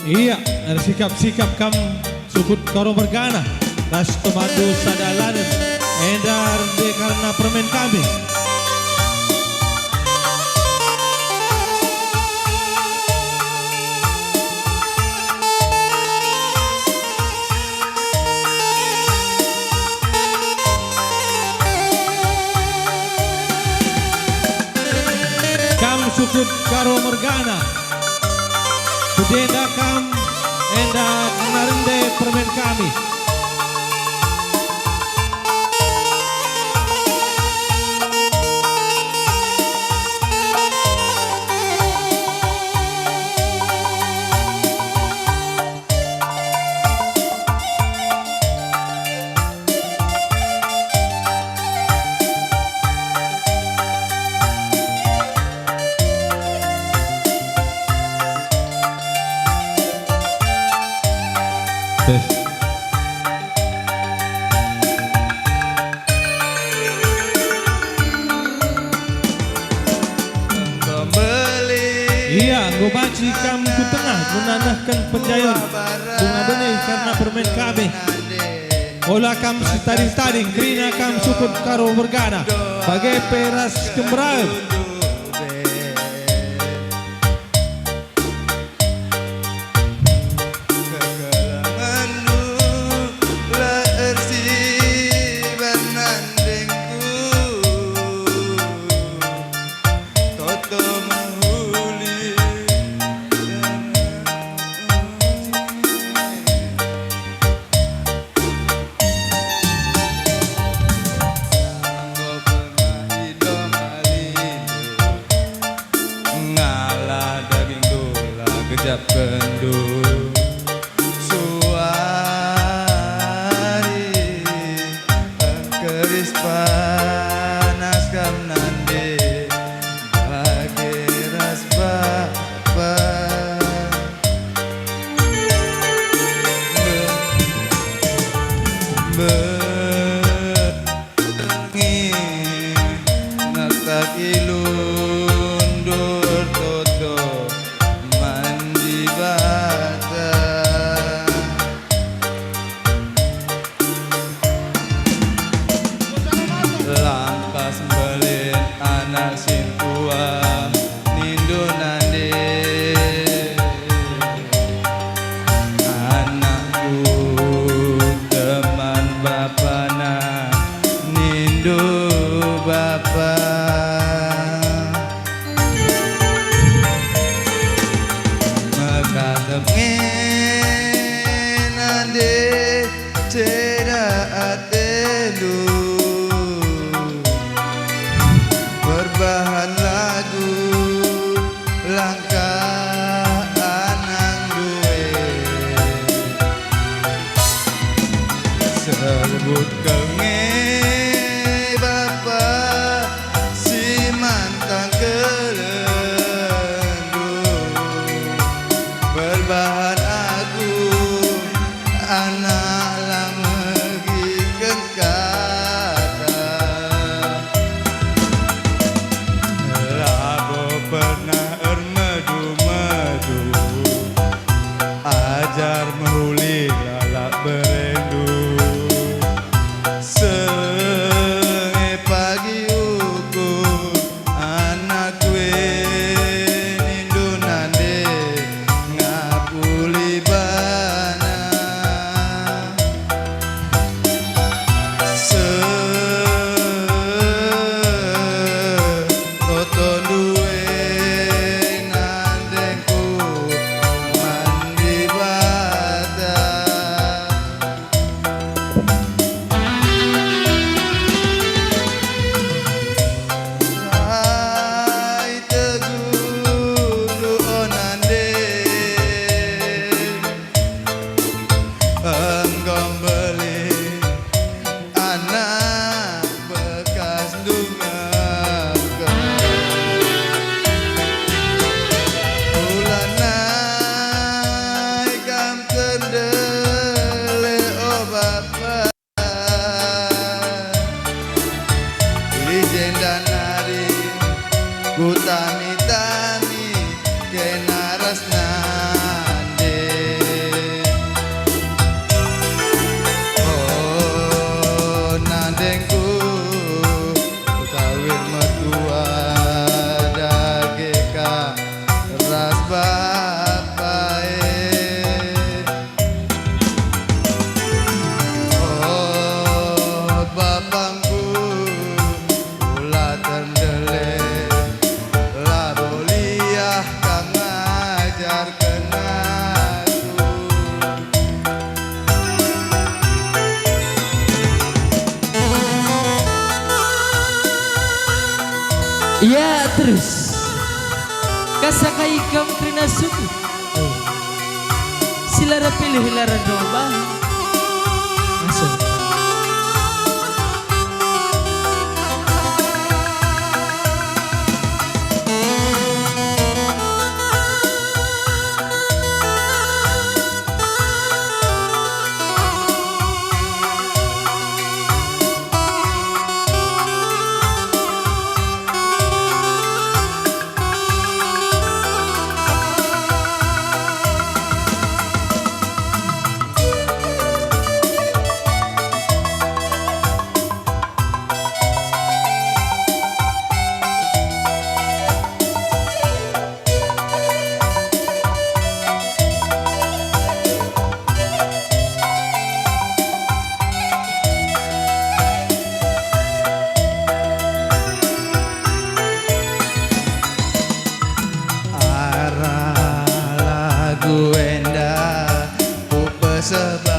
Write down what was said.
Iya, dari sikap-sikap kam sukut karo bergana. Das temadu sadalanan. Edar de karena permen kami. Kam sukut karo mergana. Kudenda kam enda narende permen kami. Iya, gue baci kam ku tengah menanahkan penjayon bunga benih karena permen kami. Olah kam setaring-taring kerina kam sukut karo bergana bagai peras kemeraem. Kejap kendu suari keris panas kam nande bagi ras bapa bengi natak ilundur toto langkah sembelin anak sin tua nindu nande anakku teman bapana nindu bapa mekadep ngenande ceda atelu berbahan lagu langkah anang duwe sebut kenge bapa si mantan kelendu berbahan agung anak lamegi kengkata pernah ermadu-madu ajar mehuli lalak berendu senge pagi ukur anak gue nindu nande ngapuli bana Iya terus kasakai kam krina suku silara pilih lara domba Masuk. Arah lagu endah ku pesebab